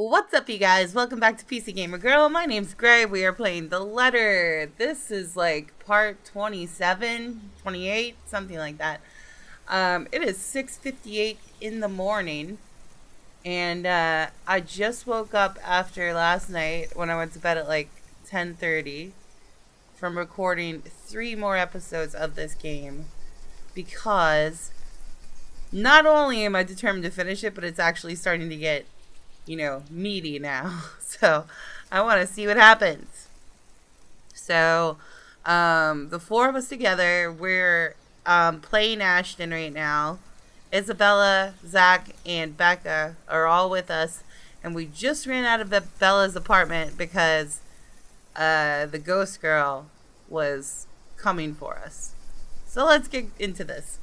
What's up, you guys? Welcome back to PC Gamer Girl. My name's Gray. We are playing The Letter. This is like part 27, 28, something like that. It is 6:58 in the morning, and I just woke up after last night when I went to bed at like 10:30 from recording 3 more episodes of this game because not only am I determined to finish it, but it's actually starting to get meaty now. So I want to see what happens. So the 4 of us together, we're playing Ashton right now. Isabella, Zach, and Becca are all with us, and we just ran out of Bella's apartment because the ghost girl was coming for us. So let's get into this.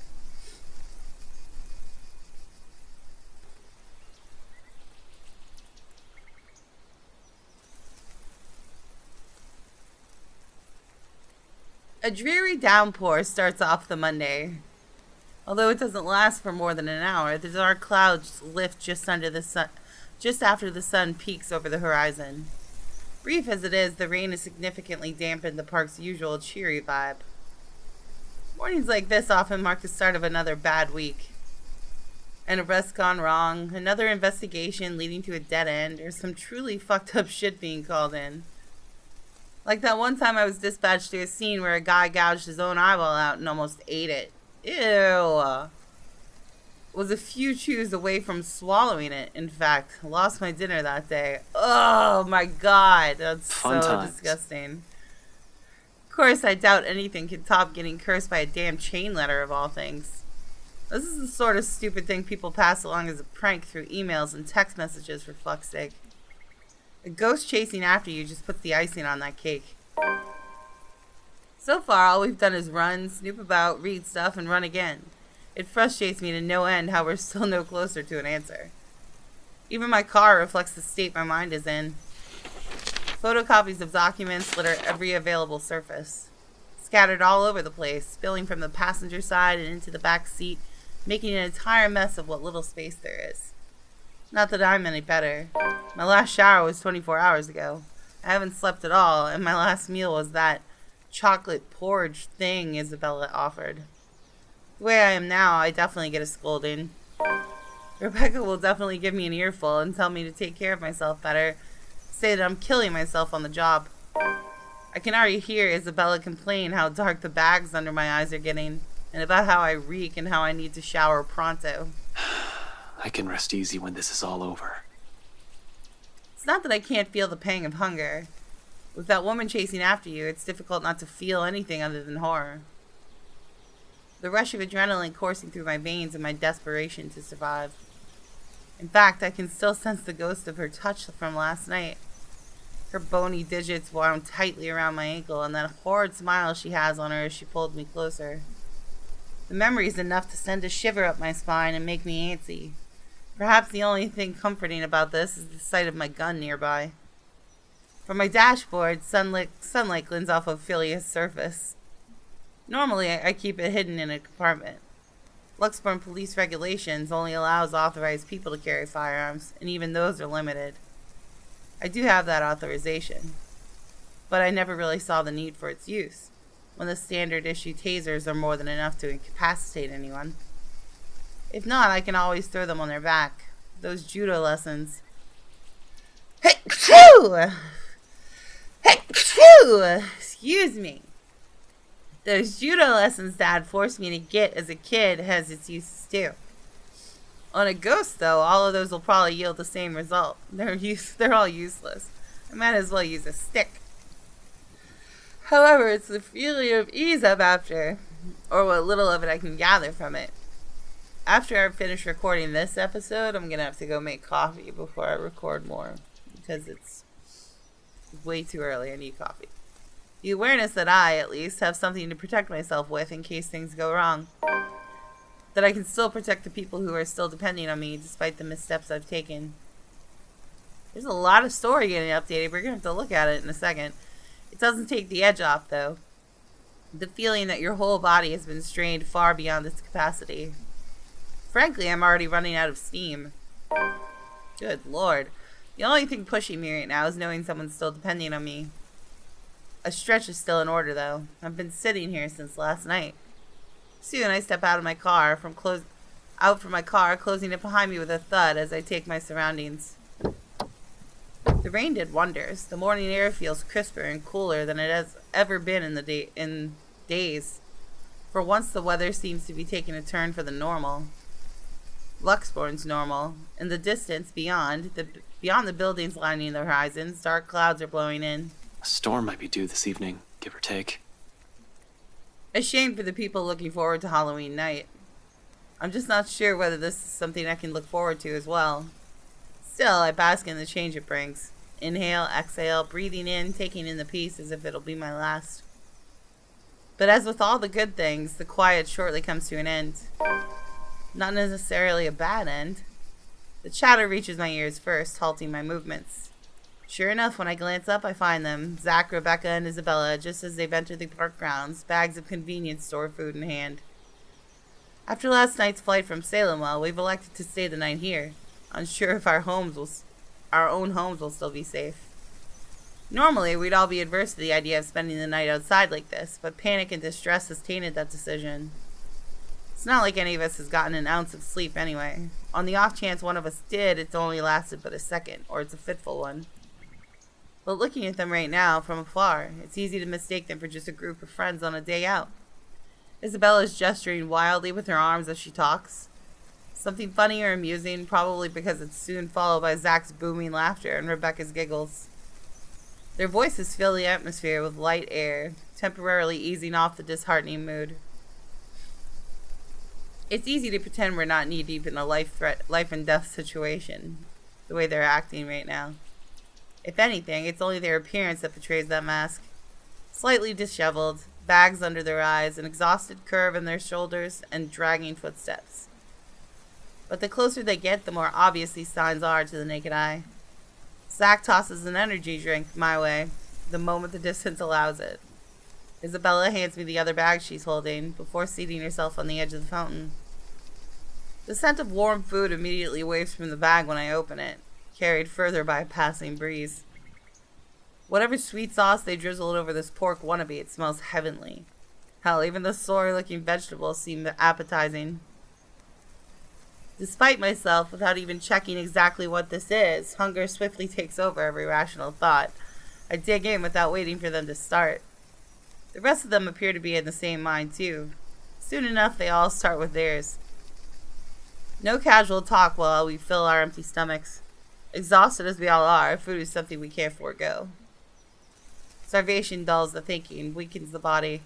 A dreary downpour starts off the Monday. Although it doesn't last for more than an hour, the dark clouds lift just under the sun, just after the sun peaks over the horizon. Brief as it is, the rain has significantly dampened the park's usual cheery vibe. Mornings like this often mark the start of another bad week. An arrest gone wrong, another investigation leading to a dead end, or some truly fucked up shit being called in. Like that one time I was dispatched to a scene where a guy gouged his own eyeball out and almost ate it. Ew. Was a few chews away from swallowing it. In fact, lost my dinner that day. Oh my god, that's Fun so times. disgusting. Of course, I doubt anything can top getting cursed by a damn chain letter of all things. This is the sort of stupid thing people pass along as a prank through emails and text messages, for fuck's sake. A ghost chasing after you just puts the icing on that cake. So far, all we've done is run, snoop about, read stuff, and run again. It frustrates me to no end how we're still no closer to an answer. Even my car reflects the state my mind is in. Photocopies of documents litter every available surface. Scattered all over the place, spilling from the passenger side and into the back seat, making an entire mess of what little space there is. Not that I'm any better. My last shower was 24 hours ago. I haven't slept at all, and my last meal was that chocolate porridge thing Isabella offered. The way I am now, I definitely get a scolding. Rebecca will definitely give me an earful and tell me to take care of myself better, say that I'm killing myself on the job. I can already hear Isabella complain how dark the bags under my eyes are getting, and about how I reek and how I need to shower pronto. I can rest easy when this is all over. It's not that I can't feel the pang of hunger. With that woman chasing after you, it's difficult not to feel anything other than horror. The rush of adrenaline coursing through my veins and my desperation to survive. In fact, I can still sense the ghost of her touch from last night. Her bony digits wound tightly around my ankle, and that horrid smile she has on her as she pulled me closer. The memory's enough to send a shiver up my spine and make me antsy. Perhaps the only thing comforting about this is the sight of my gun nearby. From my dashboard, sunlight glints off of Philia's surface. Normally, I keep it hidden in a compartment. Luxburn police regulations only allows authorized people to carry firearms, and even those are limited. I do have that authorization, but I never really saw the need for its use, when the standard issue tasers are more than enough to incapacitate anyone. If not, I can always throw them on their back. Those judo lessons. Hey, phew! Hey, phew! Excuse me. Those judo lessons Dad forced me to get as a kid has its uses too. On a ghost, though, all of those will probably yield the same result. They're all useless. I might as well use a stick. However, it's the feeling of ease I'm after, or what little of it I can gather from it. After I finish recording this episode, I'm going to have to go make coffee before I record more, because it's way too early. I need coffee. The awareness that I, at least, have something to protect myself with in case things go wrong. That I can still protect the people who are still depending on me despite the missteps I've taken. There's a lot of story getting updated. We're going to have to look at it in a second. It doesn't take the edge off, though. The feeling that your whole body has been strained far beyond its capacity. Frankly, I'm already running out of steam. Good lord. The only thing pushing me right now is knowing someone's still depending on me. A stretch is still in order, though. I've been sitting here since last night. Soon I step out of my car from my car, closing it behind me with a thud as I take my surroundings. The rain did wonders. The morning air feels crisper and cooler than it has ever been in days. For once, the weather seems to be taking a turn for the normal. Luxborn's normal. In the distance, beyond the buildings lining the horizons, dark clouds are blowing in. A storm might be due this evening, give or take. A shame for the people looking forward to Halloween night. I'm just not sure whether this is something I can look forward to as well. Still, I bask in the change it brings. Inhale, exhale, breathing in, taking in the peace as if it'll be my last. But as with all the good things, the quiet shortly comes to an end. Not necessarily a bad end. The chatter reaches my ears first, halting my movements. Sure enough, when I glance up, I find them, Zach, Rebecca, and Isabella, just as they've entered the park grounds, bags of convenience store food in hand. After last night's flight from Salem, we've elected to stay the night here, unsure if our own homes will still be safe. Normally, we'd all be adverse to the idea of spending the night outside like this, but panic and distress has tainted that decision. It's not like any of us has gotten an ounce of sleep anyway. On the off chance one of us did, it's only lasted but a second, or it's a fitful one. But looking at them right now, from afar, it's easy to mistake them for just a group of friends on a day out. Isabella's gesturing wildly with her arms as she talks. Something funny or amusing, probably because it's soon followed by Zach's booming laughter and Rebecca's giggles. Their voices fill the atmosphere with light air, temporarily easing off the disheartening mood. It's easy to pretend we're not knee-deep in a life and death situation, the way they're acting right now. If anything, it's only their appearance that betrays that mask. Slightly disheveled, bags under their eyes, an exhausted curve in their shoulders, and dragging footsteps. But the closer they get, the more obvious these signs are to the naked eye. Zach tosses an energy drink my way, the moment the distance allows it. Isabella hands me the other bag she's holding, before seating herself on the edge of the fountain. The scent of warm food immediately waves from the bag when I open it, carried further by a passing breeze. Whatever sweet sauce they drizzled over this pork wannabe, it smells heavenly. Hell, even the sorry-looking vegetables seem appetizing. Despite myself, without even checking exactly what this is, hunger swiftly takes over every rational thought. I dig in without waiting for them to start. The rest of them appear to be in the same mind, too. Soon enough, they all start with theirs. No casual talk while we fill our empty stomachs. Exhausted as we all are, food is something we can't forego. Starvation dulls the thinking, weakens the body.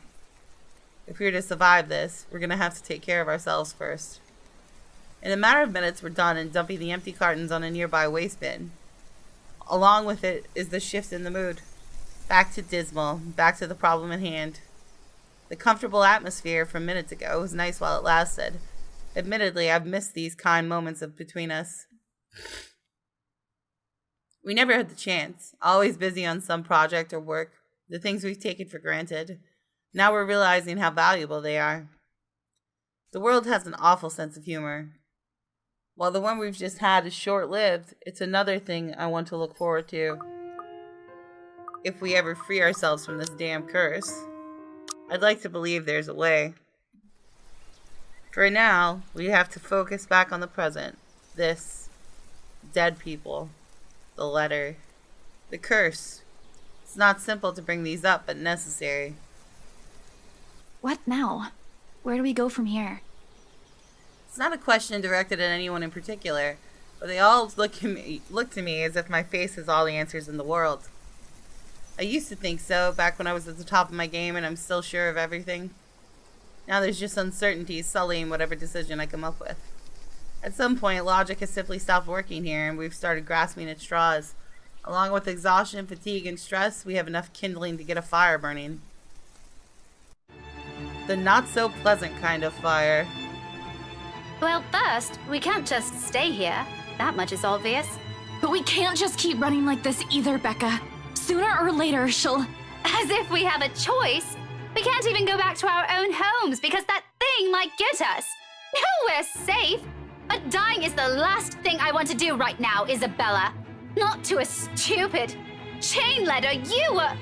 If we're to survive this, we're going to have to take care of ourselves first. In a matter of minutes, we're done and dumping the empty cartons on a nearby waste bin. Along with it is the shift in the mood. Back to dismal, back to the problem at hand. The comfortable atmosphere from minutes ago was nice while it lasted. Admittedly, I've missed these kind moments between us. We never had the chance, always busy on some project or work, the things we've taken for granted. Now we're realizing how valuable they are. The world has an awful sense of humor. While the one we've just had is short-lived, it's another thing I want to look forward to. If we ever free ourselves from this damn curse. I'd like to believe there's a way. For now, we have to focus back on the present. This. Dead people. The letter. The curse. It's not simple to bring these up, but necessary. What now? Where do we go from here? It's not a question directed at anyone in particular, but they all look to me as if my face has all the answers in the world. I used to think so, back when I was at the top of my game and I'm still sure of everything. Now there's just uncertainty sullying whatever decision I come up with. At some point, logic has simply stopped working here and we've started grasping at straws. Along with exhaustion, fatigue, and stress, we have enough kindling to get a fire burning. The not-so-pleasant kind of fire. Well, first, we can't just stay here. That much is obvious. But we can't just keep running like this either, Becca. Sooner or later, she'll... As if we have a choice. We can't even go back to our own homes because that thing might get us. No, we're safe. But dying is the last thing I want to do right now, Isabella. Not to a stupid chain letter. You were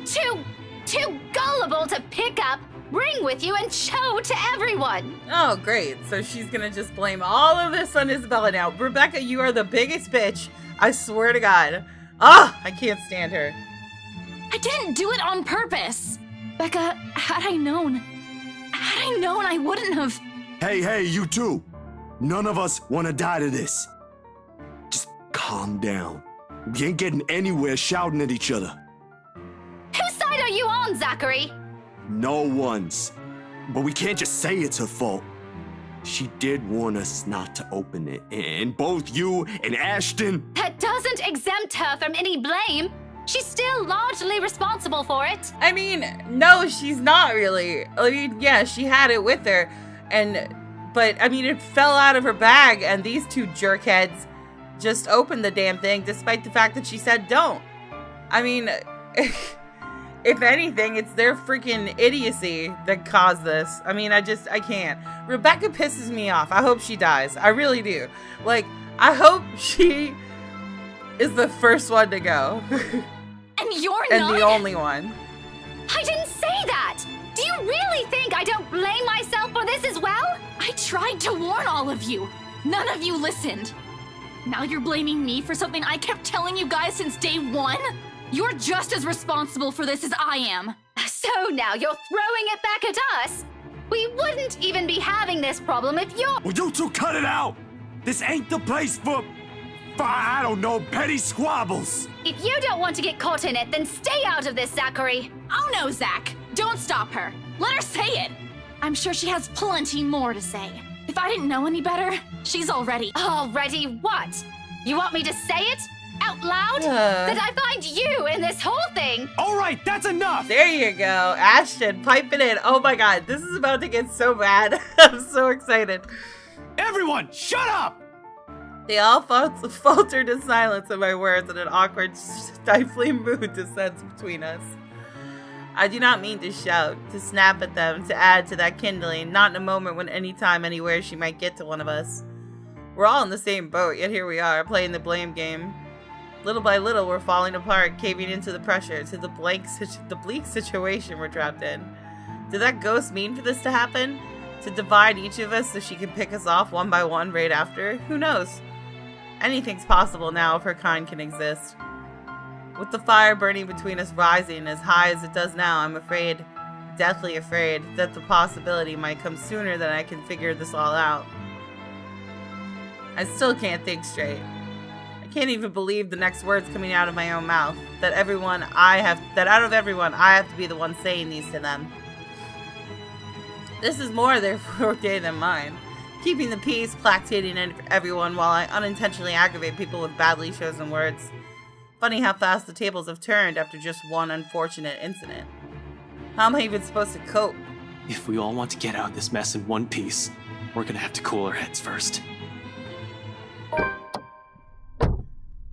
too gullible to pick up, bring with you, and show to everyone. Oh, great. So she's gonna just blame all of this on Isabella now. Rebecca, you are the biggest bitch. I swear to God. I can't stand her. I didn't do it on purpose. Becca, had I known, I wouldn't have. Hey, you two. None of us want to die to this. Just calm down. We ain't getting anywhere shouting at each other. Whose side are you on, Zachary? No one's. But we can't just say it's her fault. She did warn us not to open it, and both you and Ashton... That doesn't exempt her from any blame. She's still largely responsible for it. I mean, no, she's not really. I mean, yeah, she had it with her, but I mean, it fell out of her bag, and these two jerkheads just opened the damn thing, despite the fact that she said don't. I mean, if anything, it's their freaking idiocy that caused this. I mean, I can't. Rebecca pisses me off. I hope she dies. I really do. Like, I hope she is the first one to go. And you're and not? the only one. I didn't say that! Do you really think I don't blame myself for this as well? I tried to warn all of you. None of you listened. Now you're blaming me for something I kept telling you guys since day one? You're just as responsible for this as I am. So now you're throwing it back at us? We wouldn't even be having this problem if you're— Will you two cut it out? This ain't the place for I don't know, petty squabbles. If you don't want to get caught in it, then stay out of this, Zachary. Oh no, Zach. Don't stop her. Let her say it. I'm sure she has plenty more to say. If I didn't know any better, she's already— Already what? You want me to say it? Out loud? That I find you in this whole thing? All right, that's enough. There you go. Ashton, pipe it in. Oh my God, this is about to get so bad. I'm so excited. Everyone, shut up. They all faltered in silence at my words, and an awkward, stifling mood descends between us. I do not mean to shout, to snap at them, to add to that kindling, not in a moment when any time, anywhere she might get to one of us. We're all in the same boat, yet here we are, playing the blame game. Little by little, we're falling apart, caving into the pressure, to the bleak situation we're trapped in. Did that ghost mean for this to happen? To divide each of us so she can pick us off one by one right after? Who knows? Anything's possible now if her kind can exist. With the fire burning between us rising as high as it does now, I'm afraid, deathly afraid, that the possibility might come sooner than I can figure this all out. I still can't think straight. I can't even believe the next words coming out of my own mouth. That out of everyone, I have to be the one saying these to them. This is more their forte than mine. Keeping the peace, placcating everyone while I unintentionally aggravate people with badly chosen words. Funny how fast the tables have turned after just one unfortunate incident. How am I even supposed to cope? If we all want to get out of this mess in one piece, we're gonna have to cool our heads first.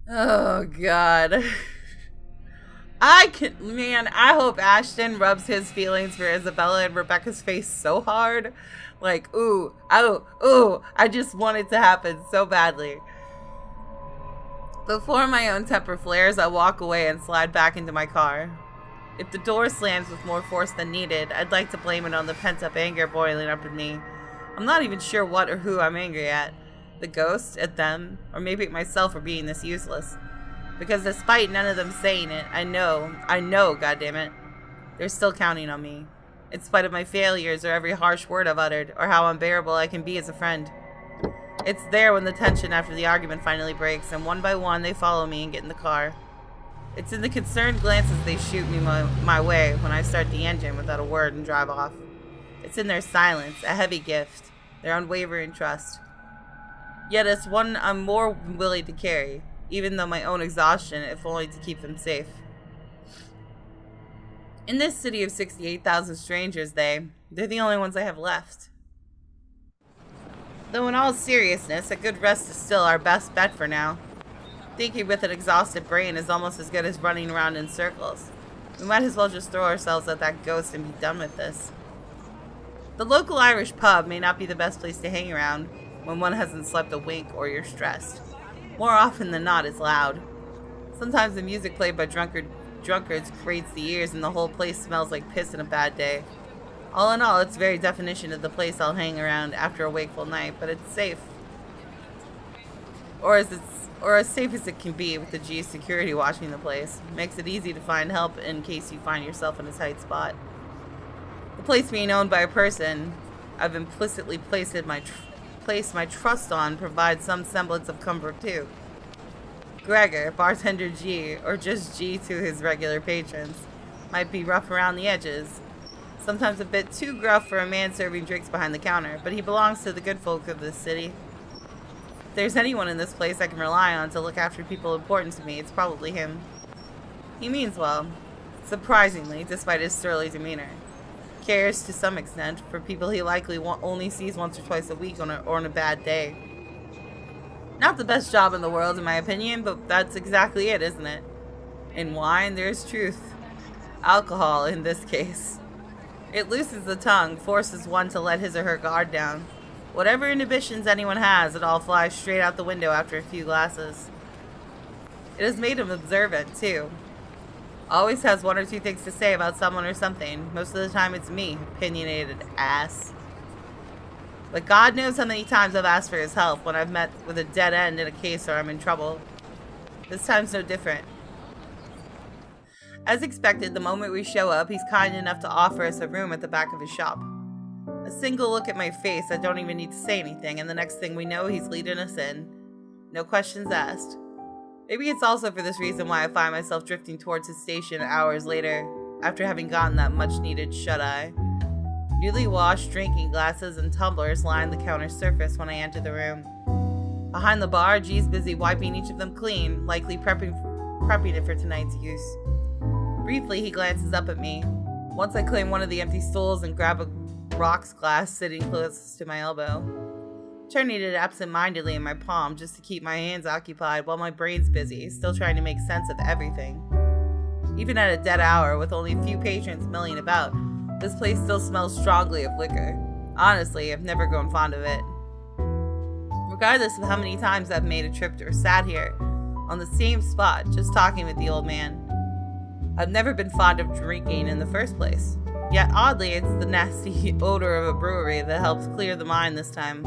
Oh, God. I hope Ashton rubs his feelings for Isabella in Rebecca's face so hard. Like, ooh, I just want it to happen so badly. Before my own temper flares, I walk away and slide back into my car. If the door slams with more force than needed, I'd like to blame it on the pent-up anger boiling up in me. I'm not even sure what or who I'm angry at. The ghost, at them, or maybe at myself for being this useless. Because despite none of them saying it, I know, goddammit, they're still counting on me. In spite of my failures or every harsh word I've uttered, or how unbearable I can be as a friend. It's there when the tension after the argument finally breaks, and one by one they follow me and get in the car. It's in the concerned glances they shoot me my way when I start the engine without a word and drive off. It's in their silence, a heavy gift, their unwavering trust. Yet it's one I'm more willing to carry, even though my own exhaustion, if only to keep them safe. In this city of 68,000 strangers, they're the only ones I have left. Though in all seriousness, a good rest is still our best bet for now. Thinking with an exhausted brain is almost as good as running around in circles. We might as well just throw ourselves at that ghost and be done with this. The local Irish pub may not be the best place to hang around when one hasn't slept a wink or you're stressed. More often than not, it's loud. Sometimes the music played by drunkards grates the ears and the whole place smells like piss on a bad day. All in all, it's very definition of the place I'll hang around after a wakeful night, but it's safe. Or as safe as it can be with the G's security watching the place. Makes it easy to find help in case you find yourself in a tight spot. The place being owned by a person I've implicitly placed my trust on provides some semblance of comfort too. Gregor, bartender G, or just G to his regular patrons, might be rough around the edges. Sometimes a bit too gruff for a man serving drinks behind the counter, but he belongs to the good folk of this city. If there's anyone in this place I can rely on to look after people important to me, it's probably him. He means well, surprisingly, despite his surly demeanor. Cares to some extent for people he likely only sees once or twice a week or on a bad day. Not the best job in the world, in my opinion, but that's exactly it, isn't it? In wine, there's truth. Alcohol, in this case. It loosens the tongue, forces one to let his or her guard down. Whatever inhibitions anyone has, it all flies straight out the window after a few glasses. It has made him observant, too. Always has one or two things to say about someone or something. Most of the time it's me, opinionated ass. But God knows how many times I've asked for his help when I've met with a dead end in a case or I'm in trouble. This time's no different. As expected, the moment we show up, he's kind enough to offer us a room at the back of his shop. A single look at my face, I don't even need to say anything, and the next thing we know, he's leading us in. No questions asked. Maybe it's also for this reason why I find myself drifting towards his station hours later, after having gotten that much-needed shut-eye. Newly washed drinking glasses and tumblers line the counter surface when I enter the room. Behind the bar, G's busy wiping each of them clean, likely prepping it for tonight's use. Briefly, he glances up at me. Once I claim one of the empty stools and grab a rocks glass sitting close to my elbow, turning it absent-mindedly in my palm just to keep my hands occupied while my brain's busy, still trying to make sense of everything. Even at a dead hour, with only a few patrons milling about, this place still smells strongly of liquor. Honestly, I've never grown fond of it. Regardless of how many times I've made a trip or sat here, on the same spot, just talking with the old man, I've never been fond of drinking in the first place. Yet oddly, it's the nasty odor of a brewery that helps clear the mind this time,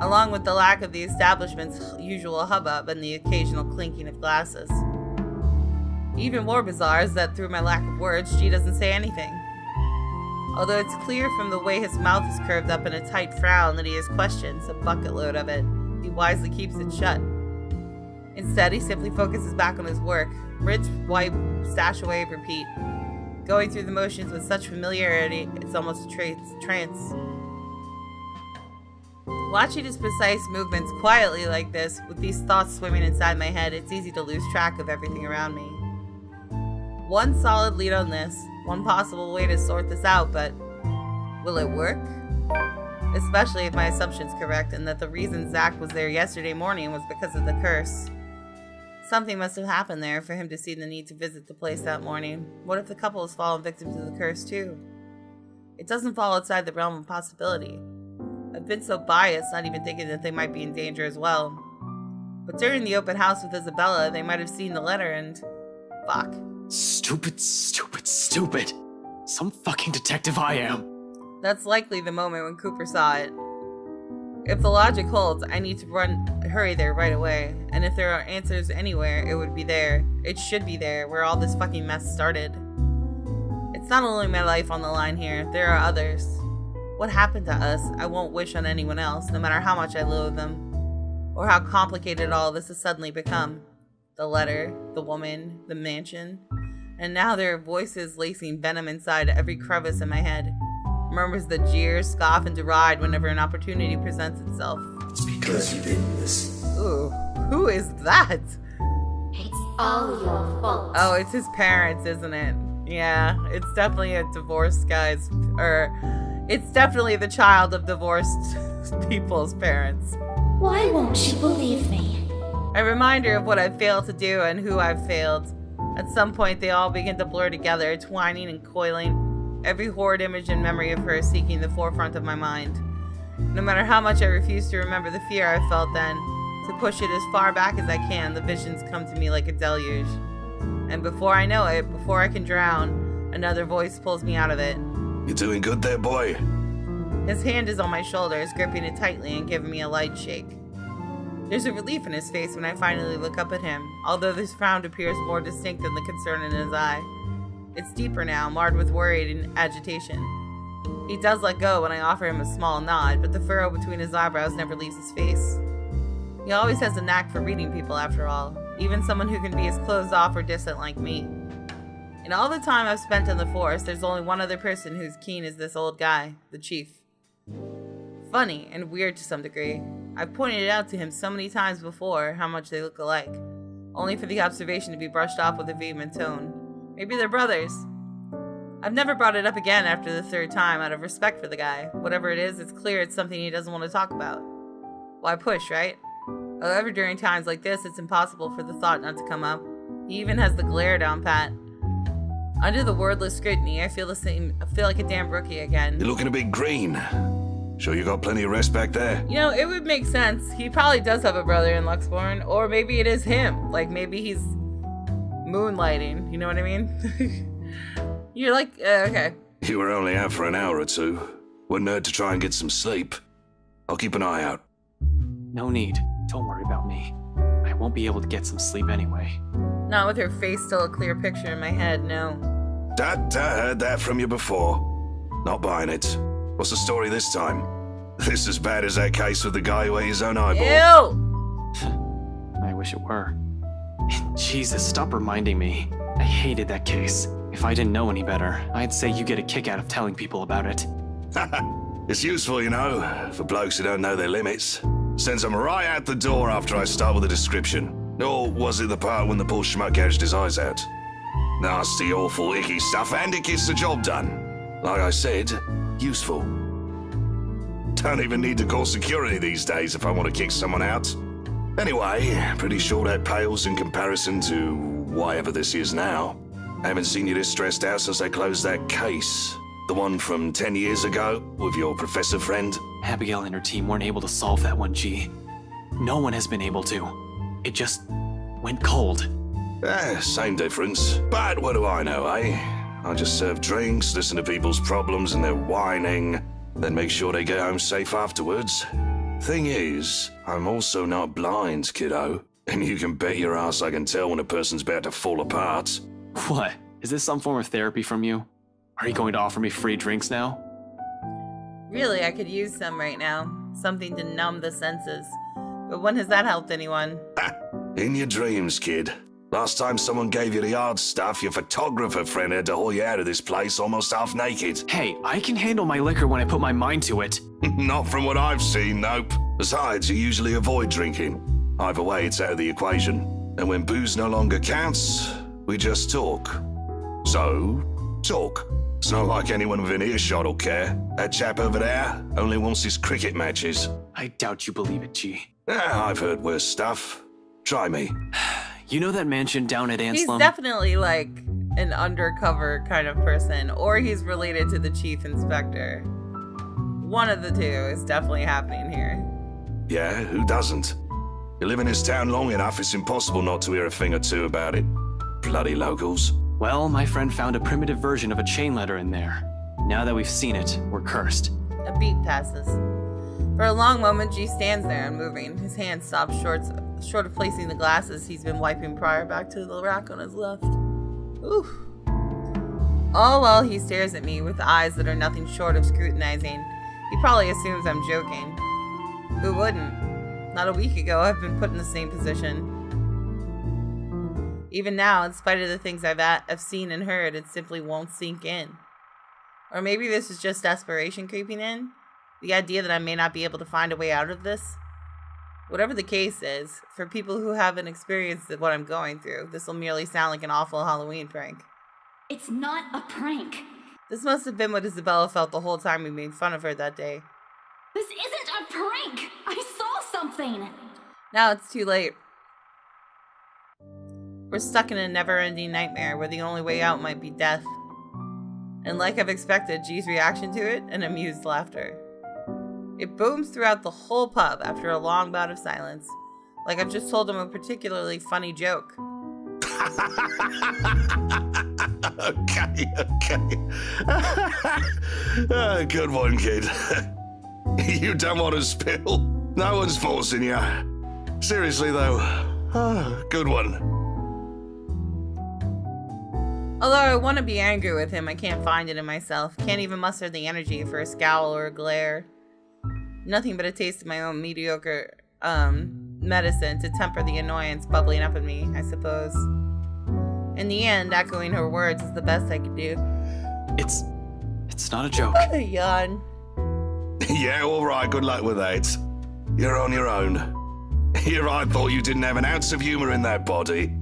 along with the lack of the establishment's usual hubbub and the occasional clinking of glasses. Even more bizarre is that through my lack of words, G doesn't say anything. Although it's clear from the way his mouth is curved up in a tight frown that he has questions, a bucket load of it, he wisely keeps it shut. Instead, he simply focuses back on his work. Rinse, wipe, stash away, repeat. Going through the motions with such familiarity, it's almost a trance. Watching his precise movements quietly like this, with these thoughts swimming inside my head, it's easy to lose track of everything around me. One solid lead on this, one possible way to sort this out, but will it work? Especially if my assumption's correct and that the reason Zach was there yesterday morning was because of the curse. Something must have happened there for him to see the need to visit the place that morning. What if the couple has fallen victim to the curse too? It doesn't fall outside the realm of possibility. I've been so biased, not even thinking that they might be in danger as well. But during the open house with Isabella, they might have seen the letter and... fuck. Stupid, stupid, stupid. Some fucking detective I am. That's likely the moment when Cooper saw it. If the logic holds, I need to hurry there right away. And if there are answers anywhere, it would be there. It should be there, where all this fucking mess started. It's not only my life on the line here, there are others. What happened to us, I won't wish on anyone else, no matter how much I loathe them. Or how complicated all this has suddenly become. The letter, the woman, the mansion. And now there are voices lacing venom inside every crevice in my head. Murmurs that jeer, scoff, and deride whenever an opportunity presents itself. It's because you didn't listen. Ooh, who is that? It's all your fault. Oh, it's his parents, isn't it? Yeah, it's definitely a divorced guy's, or it's definitely the child of divorced people's parents. Why won't you believe me? A reminder of what I've failed to do and who I've failed. At some point, they all begin to blur together, twining and coiling. Every horrid image and memory of her seeking the forefront of my mind. No matter how much I refuse to remember the fear I felt then, To push it as far back as I can, the visions come to me like a deluge. And before I know it, before I can drown, another voice pulls me out of it. You doing good there, boy? His hand is on my shoulders, gripping it tightly and giving me a light shake. There's a relief in his face when I finally look up at him, although this frown appears more distinct than the concern in his eye. It's deeper now, marred with worry and agitation. He does let go when I offer him a small nod, but the furrow between his eyebrows never leaves his face. He always has a knack for reading people, after all, even someone who can be as closed off or distant like me. In all the time I've spent in the forest, there's only one other person who's keen as this old guy, the chief. Funny and weird to some degree. I've pointed it out to him so many times before how much they look alike, only for the observation to be brushed off with a vehement tone. Maybe they're brothers. I've never brought it up again after the third time out of respect for the guy. Whatever it is, it's clear it's something he doesn't want to talk about. Why push, right? However, during times like this, it's impossible for the thought not to come up. He even has the glare down pat. Under the wordless scrutiny, I feel like a damn rookie again. You're looking a bit green. Sure you got plenty of rest back there? You know, it would make sense. He probably does have a brother in Luxborn, or maybe it is him. Like, maybe he's moonlighting, you know what I mean? You're like, okay. You were only out for an hour or two. Wouldn't hurt to try and get some sleep. I'll keep an eye out. No need. Don't worry about me. I won't be able to get some sleep anyway. Not with her face still a clear picture in my head, no. Dad, I heard that from you before. Not buying it. What's the story this time? This as bad as that case with the guy who ate his own eyeball. Ew! I wish it were. Jesus, stop reminding me. I hated that case. If I didn't know any better, I'd say you get a kick out of telling people about it. It's useful, you know, for blokes who don't know their limits. Sends them right out the door after I start with a description. Or was it the part when the poor schmuck gouged his eyes out? Nasty, awful, icky stuff, and it gets the job done. Like I said, useful. Don't even need to call security these days if I want to kick someone out. Anyway, pretty sure that pales in comparison to whatever this is now. I haven't seen you this stressed out since they closed that case. The one from 10 years ago with your professor friend. Abigail and her team weren't able to solve that one, G. No one has been able to. It just went cold. Same difference. But what do I know, eh? I just serve drinks, listen to people's problems and their whining, then make sure they get home safe afterwards. Thing is, I'm also not blind, kiddo. And you can bet your ass I can tell when a person's about to fall apart. What? Is this some form of therapy from you? Are you going to offer me free drinks now? Really, I could use some right now. Something to numb the senses. But when has that helped anyone? In your dreams, kid. Last time someone gave you the hard stuff, your photographer friend had to haul you out of this place almost half naked. Hey, I can handle my liquor when I put my mind to it. Not from what I've seen, nope. Besides, you usually avoid drinking. Either way, it's out of the equation. And when booze no longer counts, we just talk. So, talk. It's not like anyone within earshot will care. That chap over there only wants his cricket matches. I doubt you believe it, G. I've heard worse stuff. Try me. You know that mansion down at He's Anslem? definitely like an undercover kind of person, or he's related to the chief inspector. One of the two is definitely happening here. Yeah, who doesn't? You live in this town long enough, it's impossible not to hear a thing or two about it. Bloody locals. Well, my friend found a primitive version of a chain letter in there. Now that we've seen it, we're cursed. A beat passes. For a long moment, G stands there unmoving. His hand stops short of placing the glasses he's been wiping prior back to the rack on his left. Oof. All while he stares at me with eyes that are nothing short of scrutinizing. He probably assumes I'm joking. Who wouldn't? Not a week ago, I've been put in the same position. Even now, in spite of the things I've seen and heard, it simply won't sink in. Or maybe this is just desperation creeping in? The idea that I may not be able to find a way out of this? Whatever the case is, for people who haven't experienced what I'm going through, this will merely sound like an awful Halloween prank. It's not a prank. This must have been what Isabella felt the whole time we made fun of her that day. This isn't a prank! I saw something! Now it's too late. We're stuck in a never-ending nightmare where the only way out might be death. And like I've expected, G's reaction to it, an amused laughter. It booms throughout the whole pub after a long bout of silence, Like I've just told him a particularly funny joke. Okay. Good one, kid. You don't want to spill. No one's forcing you. Seriously, though. Good one. Although I want to be angry with him, I can't find it in myself. Can't even muster the energy for a scowl or a glare. Nothing but a taste of my own mediocre, medicine to temper the annoyance bubbling up in me, I suppose. In the end, echoing her words is the best I could do. It's not a joke. Yawn. Yeah, all right. Good luck with that. You're on your own. Here I thought you didn't have an ounce of humor in that body.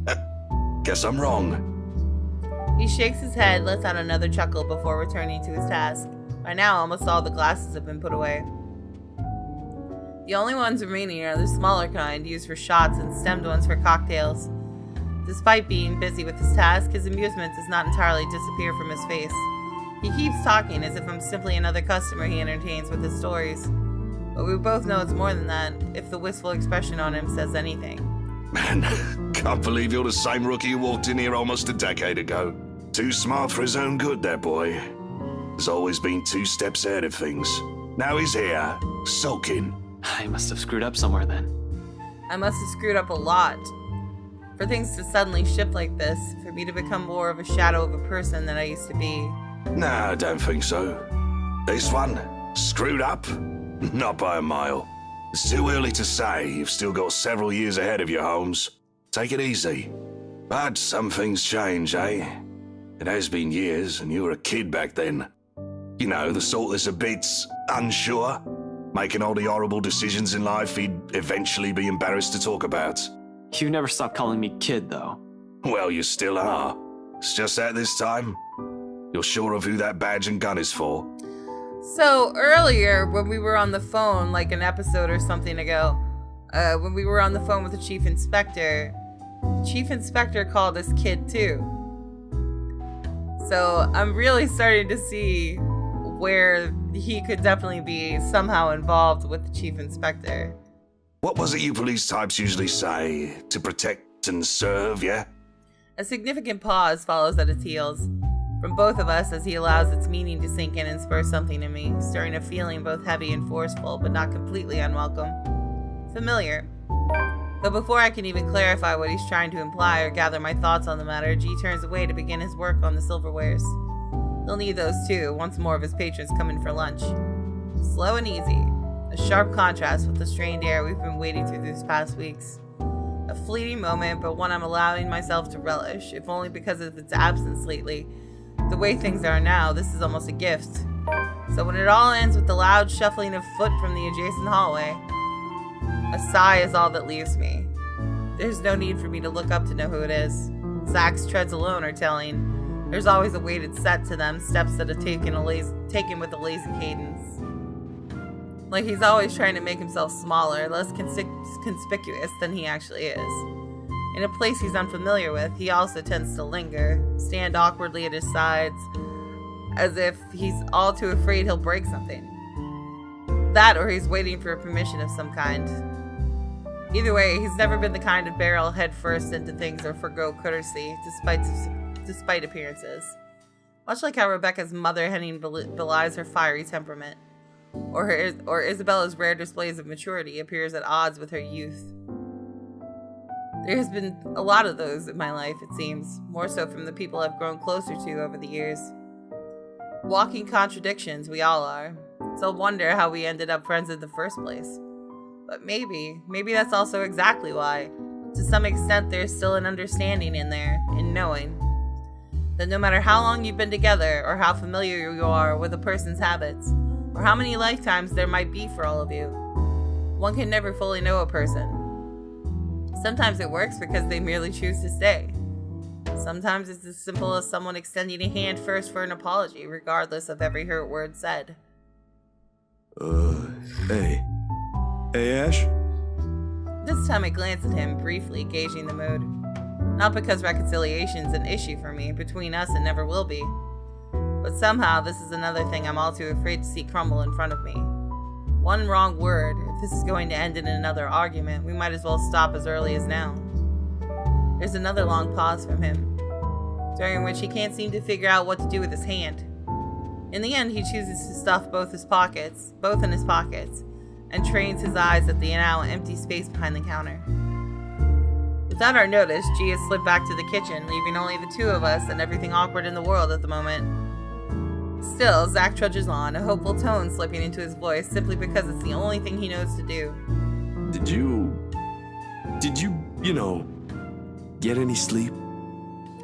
Guess I'm wrong. He shakes his head, lets out another chuckle before returning to his task. By now, almost all the glasses have been put away. The only ones remaining are the smaller kind, used for shots, and stemmed ones for cocktails. Despite being busy with his task, his amusement does not entirely disappear from his face. He keeps talking as if I'm simply another customer he entertains with his stories. But we both know it's more than that, if the wistful expression on him says anything. Man, can't believe you're the same rookie who walked in here almost a decade ago. Too smart for his own good, that boy. Has always been 2 steps ahead of things. Now he's here, sulking. I must have screwed up somewhere then. I must have screwed up a lot. For things to suddenly shift like this, for me to become more of a shadow of a person than I used to be. No, I don't think so. This one? Screwed up? Not by a mile. It's too early to say. You've still got several years ahead of you, Holmes. Take it easy. But some things change, eh? It has been years, and you were a kid back then. You know, the sort that's a bit unsure, making all the horrible decisions in life he'd eventually be embarrassed to talk about. You never stopped calling me kid, though. Well, you still are. It's just that this time, you're sure of who that badge and gun is for. So earlier, when we were on the phone, like an episode or something ago, when we were on the phone with the Chief Inspector called us kid too. So I'm really starting to see where he could definitely be somehow involved with the Chief Inspector. What was it you police types usually say? To protect and serve, yeah? A significant pause follows at its heels from both of us as he allows its meaning to sink in and spur something in me, stirring a feeling both heavy and forceful, but not completely unwelcome. Familiar. But before I can even clarify what he's trying to imply or gather my thoughts on the matter, G turns away to begin his work on the silverwares. He'll need those too, once more of his patrons come in for lunch. Slow and easy. A sharp contrast with the strained air we've been wading through these past weeks. A fleeting moment, but one I'm allowing myself to relish, if only because of its absence lately. The way things are now, this is almost a gift. So when it all ends with the loud shuffling of foot from the adjacent hallway, a sigh is all that leaves me. There's no need for me to look up to know who it is. Zach's treads alone are telling. There's always a weighted set to them, steps that are taken with a lazy cadence. Like he's always trying to make himself smaller, less conspicuous than he actually is. In a place he's unfamiliar with, he also tends to linger, stand awkwardly at his sides, as if he's all too afraid he'll break something. That or he's waiting for a permission of some kind. Either way, he's never been the kind to barrel headfirst into things or forgo courtesy, despite appearances. Much like how Rebecca's mother henning belies her fiery temperament, or Isabella's rare displays of maturity appears at odds with her youth. There has been a lot of those in my life, it seems, more so from the people I've grown closer to over the years. Walking contradictions, we all are. It's a wonder how we ended up friends in the first place. But maybe that's also exactly why. To some extent, there's still an understanding in there, in knowing that no matter how long you've been together, or how familiar you are with a person's habits, or how many lifetimes there might be for all of you, one can never fully know a person. Sometimes it works because they merely choose to stay. Sometimes it's as simple as someone extending a hand first for an apology, regardless of every hurt word said. Hey, Ash? This time I glance at him, briefly gauging the mood. Not because reconciliation's an issue for me, between us it never will be. But somehow this is another thing I'm all too afraid to see crumble in front of me. One wrong word. If this is going to end in another argument, we might as well stop as early as now. There's another long pause from him, during which he can't seem to figure out what to do with his hand. In the end, he chooses to stuff both in his pockets, and trains his eyes at the now empty space behind the counter. Without our notice, G has slipped back to the kitchen, leaving only the two of us and everything awkward in the world at the moment. Still, Zach trudges on, a hopeful tone slipping into his voice simply because it's the only thing he knows to do. Did you, get any sleep?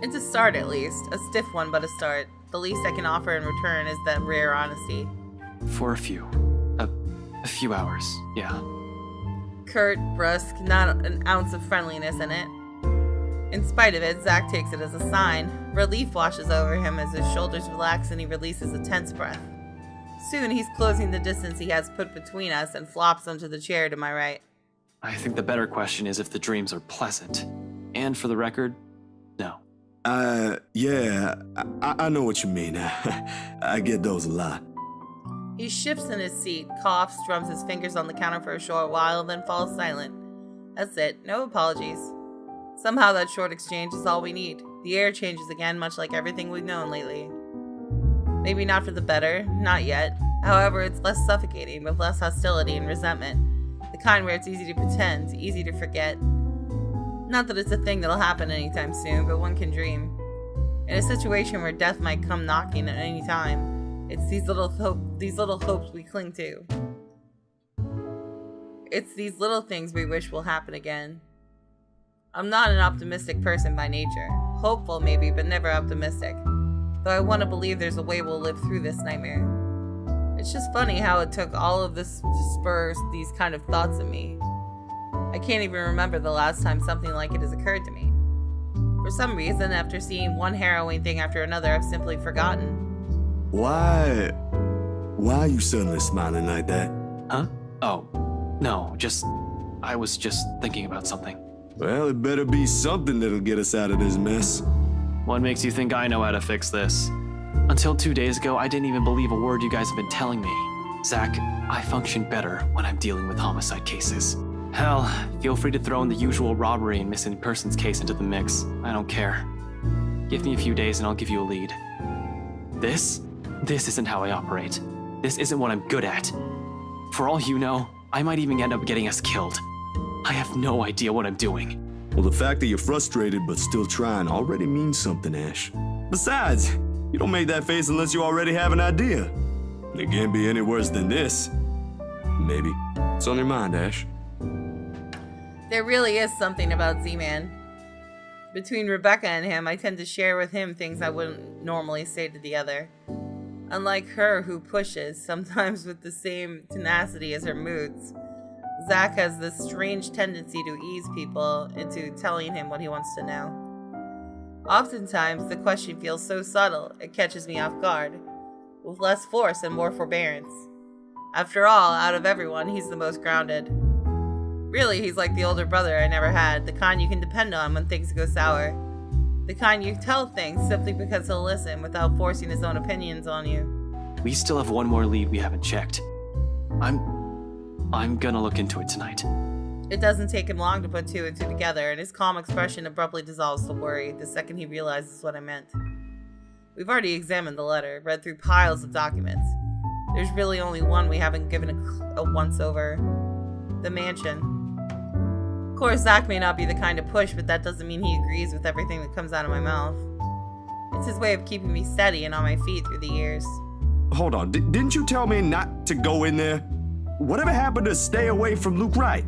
It's a start, at least. A stiff one, but a start. The least I can offer in return is that rare honesty. For a few hours, yeah. Curt, brusque, not an ounce of friendliness in it. In spite of it, Zach takes it as a sign. Relief washes over him as his shoulders relax and he releases a tense breath. Soon he's closing the distance he has put between us and flops onto the chair to my right. I think the better question is if the dreams are pleasant. And for the record, no. Yeah, I know what you mean. I get those a lot. He shifts in his seat, coughs, drums his fingers on the counter for a short while, then falls silent. That's it, no apologies. Somehow that short exchange is all we need. The air changes again, much like everything we've known lately. Maybe not for the better, not yet. However, it's less suffocating, with less hostility and resentment. The kind where it's easy to pretend, easy to forget. Not that it's a thing that'll happen anytime soon, but one can dream. In a situation where death might come knocking at any time, it's these little hopes we cling to. It's these little things we wish will happen again. I'm not an optimistic person by nature. Hopeful maybe, but never optimistic. Though I want to believe there's a way we'll live through this nightmare. It's just funny how it took all of this to spur these kind of thoughts in me. I can't even remember the last time something like it has occurred to me. For some reason, after seeing one harrowing thing after another, I've simply forgotten. Why are you suddenly smiling like that? Huh? Oh, no, I was just thinking about something. Well, it better be something that'll get us out of this mess. What makes you think I know how to fix this? Until 2 days ago, I didn't even believe a word you guys have been telling me. Zach, I function better when I'm dealing with homicide cases. Hell, feel free to throw in the usual robbery and missing persons case into the mix. I don't care. Give me a few days and I'll give you a lead. This isn't how I operate. This isn't what I'm good at. For all you know, I might even end up getting us killed. I have no idea what I'm doing. Well, the fact that you're frustrated but still trying already means something, Ash. Besides, you don't make that face unless you already have an idea. It can't be any worse than this. Maybe. It's on your mind, Ash. There really is something about Z-Man. Between Rebecca and him, I tend to share with him things I wouldn't normally say to the other. Unlike her, who pushes, sometimes with the same tenacity as her moods, Zach has this strange tendency to ease people into telling him what he wants to know. Oftentimes, the question feels so subtle, it catches me off guard, with less force and more forbearance. After all, out of everyone, he's the most grounded. Really, he's like the older brother I never had, the kind you can depend on when things go sour. The kind you tell things simply because he'll listen without forcing his own opinions on you. We still have one more lead we haven't checked. I'm gonna look into it tonight. It doesn't take him long to put two and two together, and his calm expression abruptly dissolves to worry the second he realizes what I meant. We've already examined the letter, read through piles of documents. There's really only one we haven't given a once-over. The mansion. Of course, Zach may not be the kind to push, but that doesn't mean he agrees with everything that comes out of my mouth. It's his way of keeping me steady and on my feet through the years. Hold on, didn't you tell me not to go in there? Whatever happened to stay away from Luke Wright?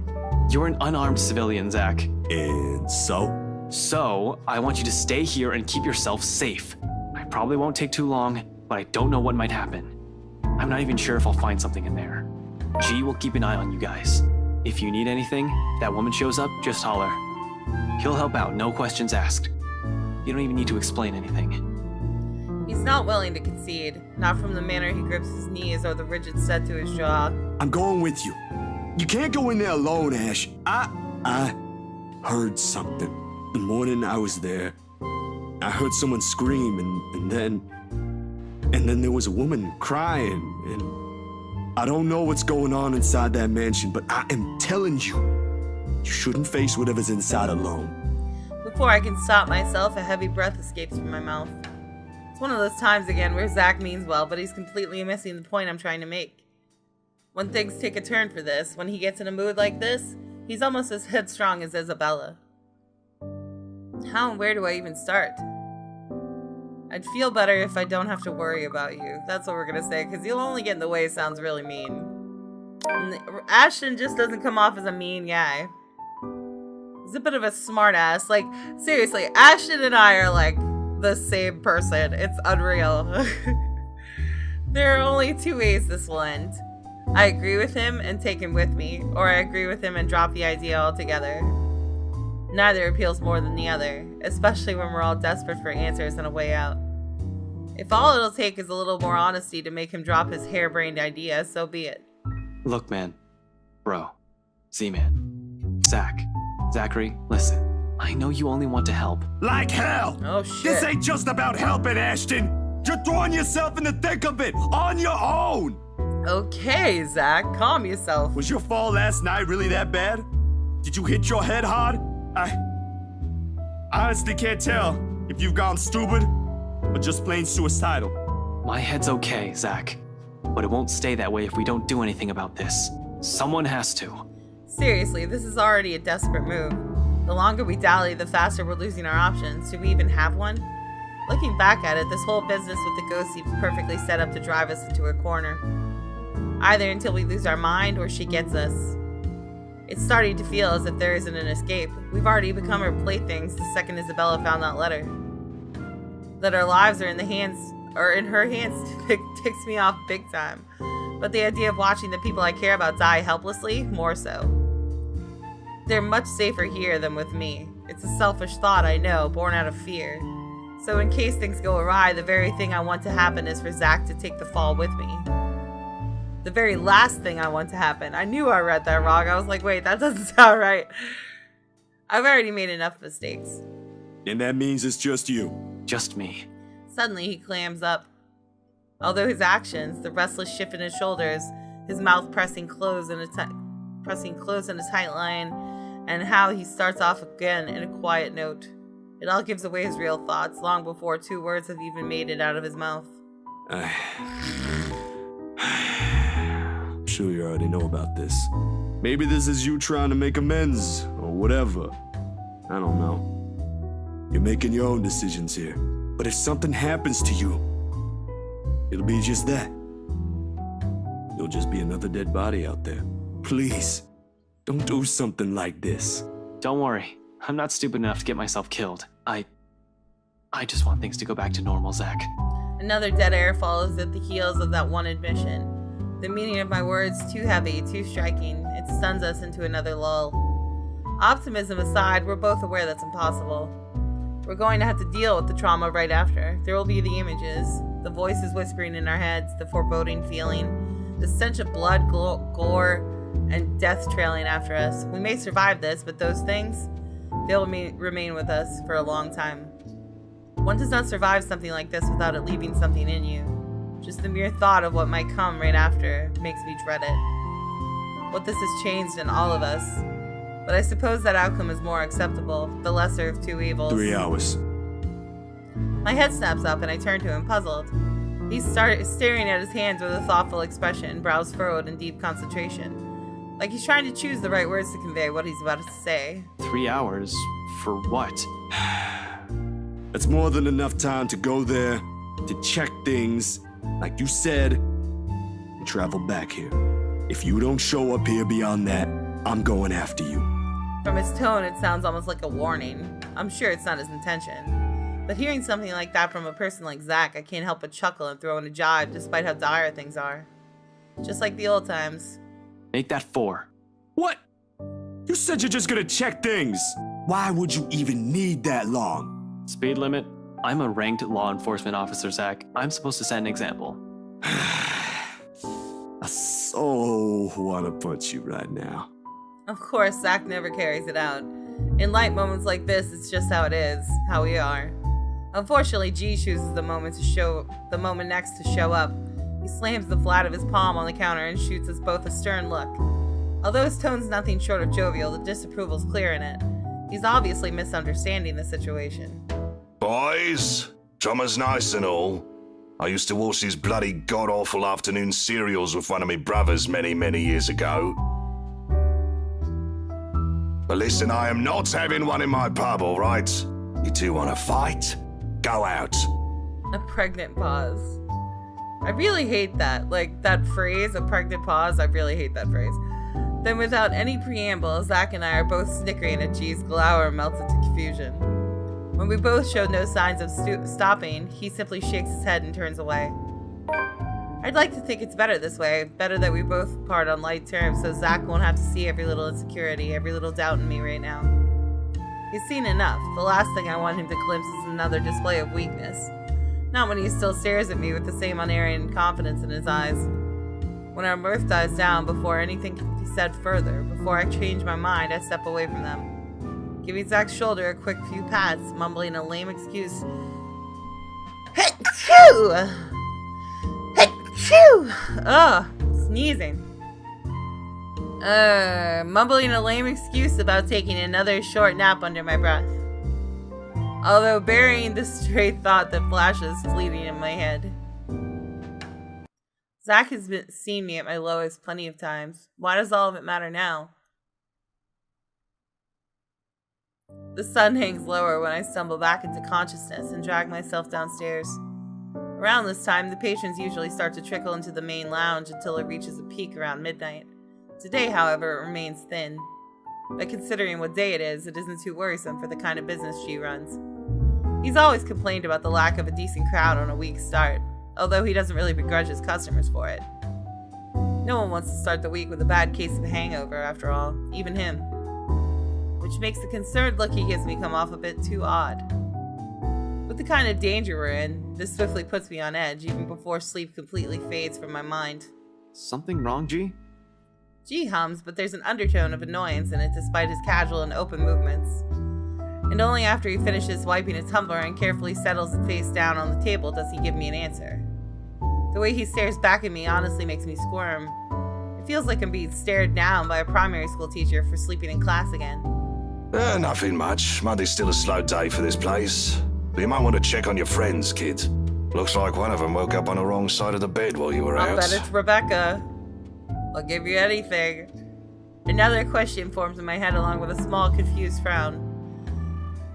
You're an unarmed civilian, Zach. And so? So, I want you to stay here and keep yourself safe. I probably won't take too long, but I don't know what might happen. I'm not even sure if I'll find something in there. G will keep an eye on you guys. If you need anything, if that woman shows up, just holler. He'll help out, no questions asked. You don't even need to explain anything. He's not willing to concede, not from the manner he grips his knees or the rigid set to his jaw. I'm going with you. You can't go in there alone, Ash. I heard something. The morning I was there, I heard someone scream and then there was a woman crying I don't know what's going on inside that mansion, but I am telling you, you shouldn't face whatever's inside alone. Before I can stop myself, a heavy breath escapes from my mouth. It's one of those times again where Zach means well, but he's completely missing the point I'm trying to make. When things take a turn for this, when he gets in a mood like this, he's almost as headstrong as Isabella. How and where do I even start? I'd feel better if I don't have to worry about you. That's what we're gonna say, because you'll only get in the way sounds really mean. And Ashton just doesn't come off as a mean guy. He's a bit of a smart ass. Like, seriously, Ashton and I are like the same person. It's unreal. There are only two ways this will end. I agree with him and take him with me, or I agree with him and drop the idea altogether. Neither appeals more than the other, especially when we're all desperate for answers and a way out. If all it'll take is a little more honesty to make him drop his harebrained idea, so be it. Look, man. Bro. Z-Man. Zach. Zachary, listen. I know you only want to help. Like hell! Oh shit. This ain't just about helping, Ashton! You're throwing yourself in the thick of it, on your own! Okay, Zach, calm yourself. Was your fall last night really that bad? Did you hit your head hard? I honestly can't tell if you've gone stupid or just plain suicidal. My head's okay, Zach. But it won't stay that way if we don't do anything about this. Someone has to. Seriously, this is already a desperate move. The longer we dally, the faster we're losing our options. Do we even have one? Looking back at it, this whole business with the ghost seems perfectly set up to drive us into a corner. Either until we lose our mind or she gets us. It's starting to feel as if there isn't an escape. We've already become her playthings the second Isabella found that letter. That our lives are in her hands ticks me off big time. But the idea of watching the people I care about die helplessly, more so. They're much safer here than with me. It's a selfish thought, I know, born out of fear. So in case things go awry, the very thing I want to happen is for Zach to take the fall with me. The very last thing I want to happen. I knew I read that wrong. I was like, wait, that doesn't sound right. I've already made enough mistakes. And that means it's just you. Just me. Suddenly he clams up. Although his actions, the restless shift in his shoulders, his mouth pressing close in a tight line, and how he starts off again in a quiet note. It all gives away his real thoughts long before 2 words have even made it out of his mouth. I'm sure you already know about this. Maybe this is you trying to make amends, or whatever. I don't know. You're making your own decisions here. But if something happens to you, it'll be just that. You'll just be another dead body out there. Please, don't do something like this. Don't worry. I'm not stupid enough to get myself killed. I just want things to go back to normal, Zach. Another dead air follows at the heels of that one admission. The meaning of my words too heavy, too striking. It stuns us into another lull. Optimism aside, we're both aware that's impossible. We're going to have to deal with the trauma right after. There will be the images, the voices whispering in our heads, the foreboding feeling, the stench of blood, gore, and death trailing after us. We may survive this, but those things, they'll remain with us for a long time. One does not survive something like this without it leaving something in you. Just the mere thought of what might come right after makes me dread it. What this has changed in all of us. But I suppose that outcome is more acceptable, the lesser of two evils. 3 hours. My head snaps up and I turn to him, puzzled. He's staring at his hands with a thoughtful expression, brows furrowed in deep concentration. Like he's trying to choose the right words to convey what he's about to say. 3 hours? For what? That's more than enough time to go there, to check things, like you said, and travel back here. If you don't show up here beyond that, I'm going after you. From his tone, it sounds almost like a warning. I'm sure it's not his intention. But hearing something like that from a person like Zach, I can't help but chuckle and throw in a jibe despite how dire things are. Just like the old times. Make that 4. What? You said you're just gonna check things. Why would you even need that long? Speed limit? I'm a ranked law enforcement officer, Zach. I'm supposed to set an example. I so wanna punch you right now. Of course, Zach never carries it out. In light moments like this, it's just how it is, how we are. Unfortunately, G chooses the moment next to show up, He slams the flat of his palm on the counter and shoots us both a stern look. Although his tone's nothing short of jovial, the disapproval's clear in it. He's obviously misunderstanding the situation. Boys, drummer's nice and all. I used to watch these bloody god-awful afternoon serials with one of my brothers many, many years ago. But listen, I am not having one in my pub, all right? You two want to fight? Go out. A pregnant pause. I really hate that. Like, that phrase, a pregnant pause, I really hate that phrase. Then without any preamble, Zach and I are both snickering at G's glower melts into confusion. When we both showed no signs of stopping, he simply shakes his head and turns away. I'd like to think it's better this way, better that we both part on light terms so Zach won't have to see every little insecurity, every little doubt in me right now. He's seen enough. The last thing I want him to glimpse is another display of weakness. Not when he still stares at me with the same unerring confidence in his eyes. When our mirth dies down, before anything can be said further, before I change my mind, I step away from them. Giving Zach's shoulder a quick few pats, mumbling a lame excuse. Hey-choo! Hey-choo! Ugh, sneezing. Mumbling a lame excuse about taking another short nap under my breath. Although burying the stray thought that flashes fleeting in my head. Zach has seen me at my lowest plenty of times. Why does all of it matter now? The sun hangs lower when I stumble back into consciousness and drag myself downstairs. Around this time, the patrons usually start to trickle into the main lounge until it reaches a peak around midnight. Today, however, it remains thin. But considering what day it isn't too worrisome for the kind of business she runs. He's always complained about the lack of a decent crowd on a weak start, although he doesn't really begrudge his customers for it. No one wants to start the week with a bad case of hangover, after all, even him. Which makes the concerned look he gives me come off a bit too odd. With the kind of danger we're in, this swiftly puts me on edge, even before sleep completely fades from my mind. Something wrong, G? G hums, but there's an undertone of annoyance in it despite his casual and open movements. And only after he finishes wiping a tumbler and carefully settles it face down on the table does he give me an answer. The way he stares back at me honestly makes me squirm. It feels like I'm being stared down by a primary school teacher for sleeping in class again. Nothing much. Monday's still a slow day for this place. But you might want to check on your friends, kid. Looks like one of them woke up on the wrong side of the bed while you were out. I'll bet it's Rebecca. I'll give you anything. Another question forms in my head along with a small confused frown.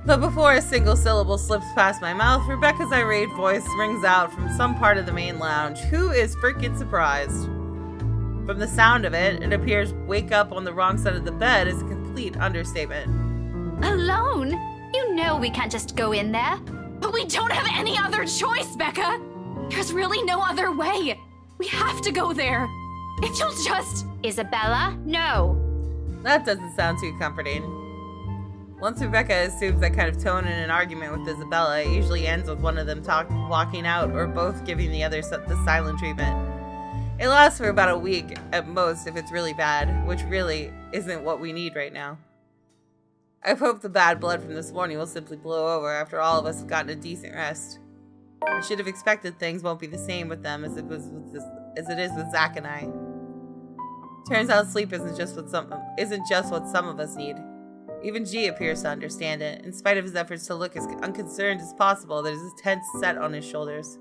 But before a single syllable slips past my mouth, Rebecca's irate voice rings out from some part of the main lounge. Who is freaking surprised? From the sound of it, it appears wake up on the wrong side of the bed is a complete understatement. Alone? You know we can't just go in there. But we don't have any other choice, Becca! There's really no other way. We have to go there. If you'll just... Isabella? No. That doesn't sound too comforting. Once Rebecca assumes that kind of tone in an argument with Isabella, it usually ends with one of them walking out or both giving the other the silent treatment. It lasts for about a week at most if it's really bad, which really isn't what we need right now. I hope the bad blood from this morning will simply blow over after all of us have gotten a decent rest. I should have expected things won't be the same with them as it is with Zach and I. Turns out sleep isn't just what some of us need. Even G appears to understand it, in spite of his efforts to look as unconcerned as possible. There's a tense set on his shoulders.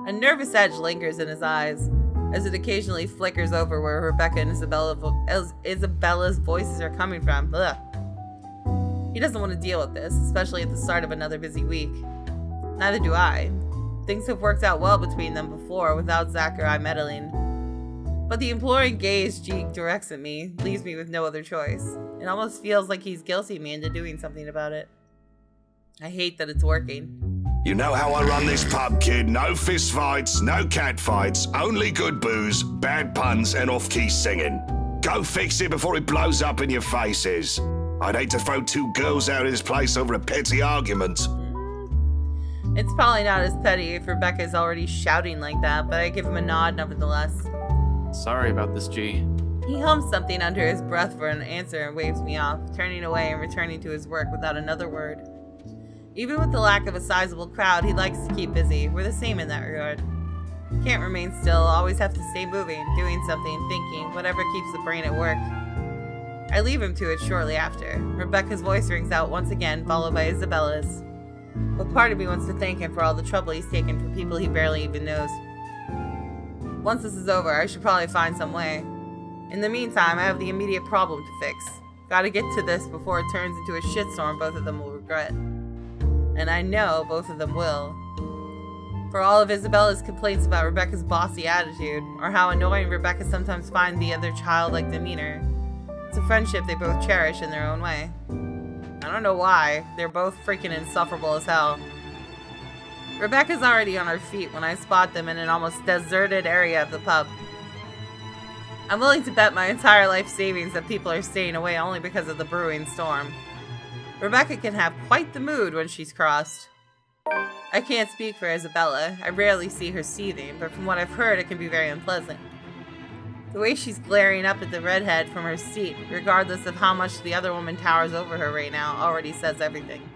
A nervous edge lingers in his eyes, as it occasionally flickers over where Rebecca and Isabella's voices are coming from. Ugh. He doesn't want to deal with this, especially at the start of another busy week. Neither do I. Things have worked out well between them before, without Zach or I meddling. But the imploring gaze G directs at me leaves me with no other choice. It almost feels like he's guilting me into doing something about it. I hate that it's working. You know how I run this pub, kid. No fist fights, no cat fights, only good booze, bad puns, and off-key singing. Go fix it before it blows up in your faces. I'd hate to throw two girls out of this place over a petty argument. It's probably not as petty if Rebecca is already shouting like that, but I give him a nod nevertheless. Sorry about this, G. He hums something under his breath for an answer and waves me off, turning away and returning to his work without another word. Even with the lack of a sizable crowd, he likes to keep busy. We're the same in that regard. Can't remain still, always have to stay moving, doing something, thinking, whatever keeps the brain at work. I leave him to it shortly after. Rebecca's voice rings out once again, followed by Isabella's. But part of me wants to thank him for all the trouble he's taken for people he barely even knows. Once this is over, I should probably find some way. In the meantime, I have the immediate problem to fix. Gotta get to this before it turns into a shitstorm both of them will regret. And I know both of them will. For all of Isabella's complaints about Rebecca's bossy attitude, or how annoying Rebecca sometimes finds the other childlike demeanor, it's a friendship they both cherish in their own way. I don't know why, they're both freaking insufferable as hell. Rebecca's already on her feet when I spot them in an almost deserted area of the pub. I'm willing to bet my entire life savings that people are staying away only because of the brewing storm. Rebecca can have quite the mood when she's crossed. I can't speak for Isabella. I rarely see her seething, but from what I've heard, it can be very unpleasant. The way she's glaring up at the redhead from her seat, regardless of how much the other woman towers over her right now, already says everything.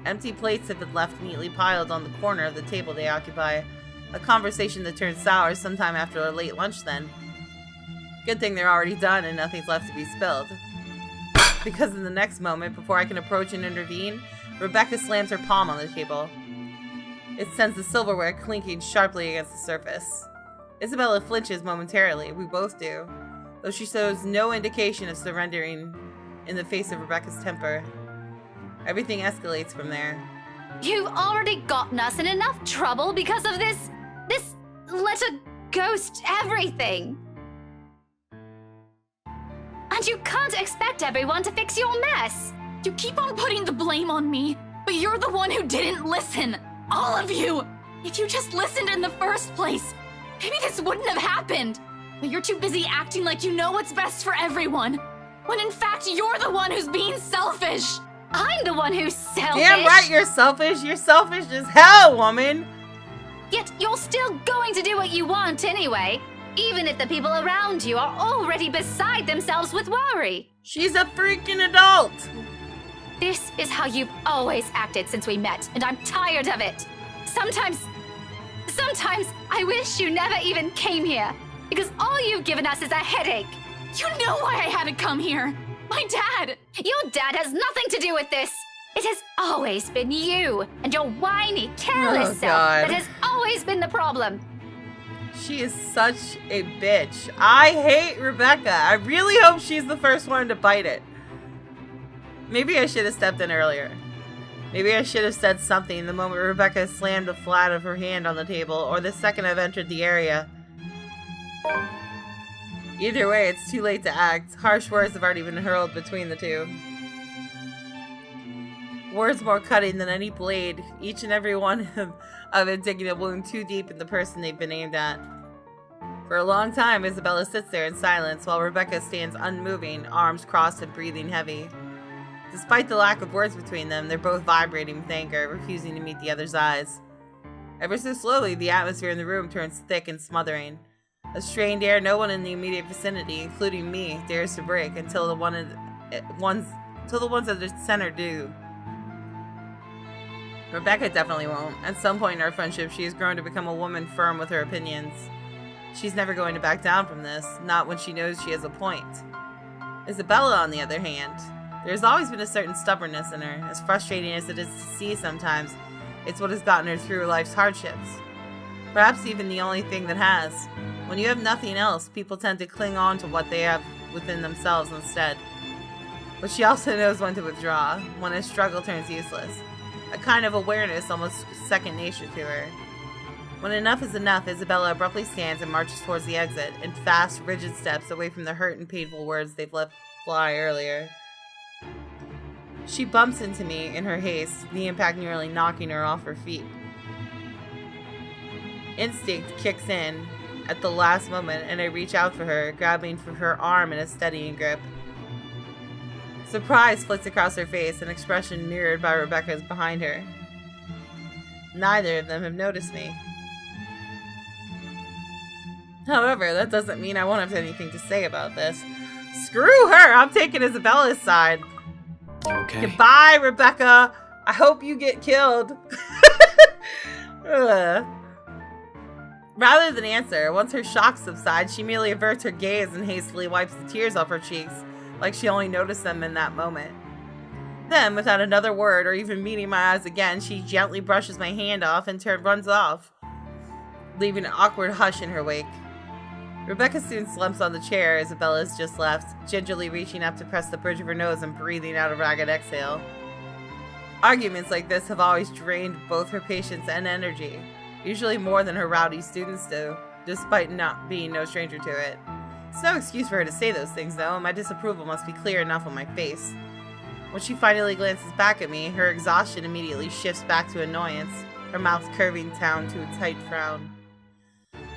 Empty plates have been left neatly piled on the corner of the table they occupy, a conversation that turned sour sometime after a late lunch then. Good thing they're already done and nothing's left to be spilled. Because in the next moment, before I can approach and intervene, Rebecca slams her palm on the table. It sends the silverware clinking sharply against the surface. Isabella flinches momentarily, we both do, though she shows no indication of surrendering in the face of Rebecca's temper. Everything escalates from there. You've already gotten us in enough trouble because of this let a ghost everything. And you can't expect everyone to fix your mess. You keep on putting the blame on me, but you're the one who didn't listen. All of you! If you just listened in the first place, maybe this wouldn't have happened. But you're too busy acting like you know what's best for everyone, when in fact you're the one who's being selfish. I'm the one who's selfish. Damn right you're selfish. You're selfish as hell, woman. Yet you're still going to do what you want anyway, even if the people around you are already beside themselves with worry. She's a freaking adult. This is how you've always acted since we met, and I'm tired of it. Sometimes I wish you never even came here, because all you've given us is a headache. You know why I had to come here. My dad! Your dad has nothing to do with this. It has always been you and your whiny, careless self that has always been the problem. She is such a bitch. I hate Rebecca. I really hope she's the first one to bite it. Maybe I should have stepped in earlier. Maybe I should have said something the moment Rebecca slammed the flat of her hand on the table, or the second I've entered the area. Either way, it's too late to act. Harsh words have already been hurled between the two. Words more cutting than any blade, each and every one of it digging a wound too deep in the person they've been aimed at. For a long time, Isabella sits there in silence while Rebecca stands unmoving, arms crossed and breathing heavy. Despite the lack of words between them, they're both vibrating with anger, refusing to meet the other's eyes. Ever so slowly, the atmosphere in the room turns thick and smothering. A strained air no one in the immediate vicinity, including me, dares to break until the ones at the center do. Rebecca definitely won't. At some point in our friendship, she has grown to become a woman firm with her opinions. She's never going to back down from this, not when she knows she has a point. Isabella, on the other hand, there's always been a certain stubbornness in her, as frustrating as it is to see sometimes. It's what has gotten her through life's hardships. Perhaps even the only thing that has. When you have nothing else, people tend to cling on to what they have within themselves instead. But she also knows when to withdraw, when a struggle turns useless. A kind of awareness almost second nature to her. When enough is enough, Isabella abruptly stands and marches towards the exit, in fast, rigid steps away from the hurt and painful words they've let fly earlier. She bumps into me in her haste, the impact nearly knocking her off her feet. Instinct kicks in at the last moment, and I reach out for her, grabbing for her arm in a steadying grip. Surprise flits across her face, an expression mirrored by Rebecca's behind her. Neither of them have noticed me. However, that doesn't mean I won't have anything to say about this. Screw her! I'm taking Isabella's side. Okay. Goodbye, Rebecca. I hope you get killed. Rather than answer, once her shock subsides, she merely averts her gaze and hastily wipes the tears off her cheeks, like she only noticed them in that moment. Then, without another word or even meeting my eyes again, she gently brushes my hand off and runs off, leaving an awkward hush in her wake. Rebecca soon slumps on the chair Isabella has just left, gingerly reaching up to press the bridge of her nose and breathing out a ragged exhale. Arguments like this have always drained both her patience and energy, usually more than her rowdy students do, despite not being no stranger to it. It's no excuse for her to say those things, though, and my disapproval must be clear enough on my face. When she finally glances back at me, her exhaustion immediately shifts back to annoyance, her mouth curving down to a tight frown.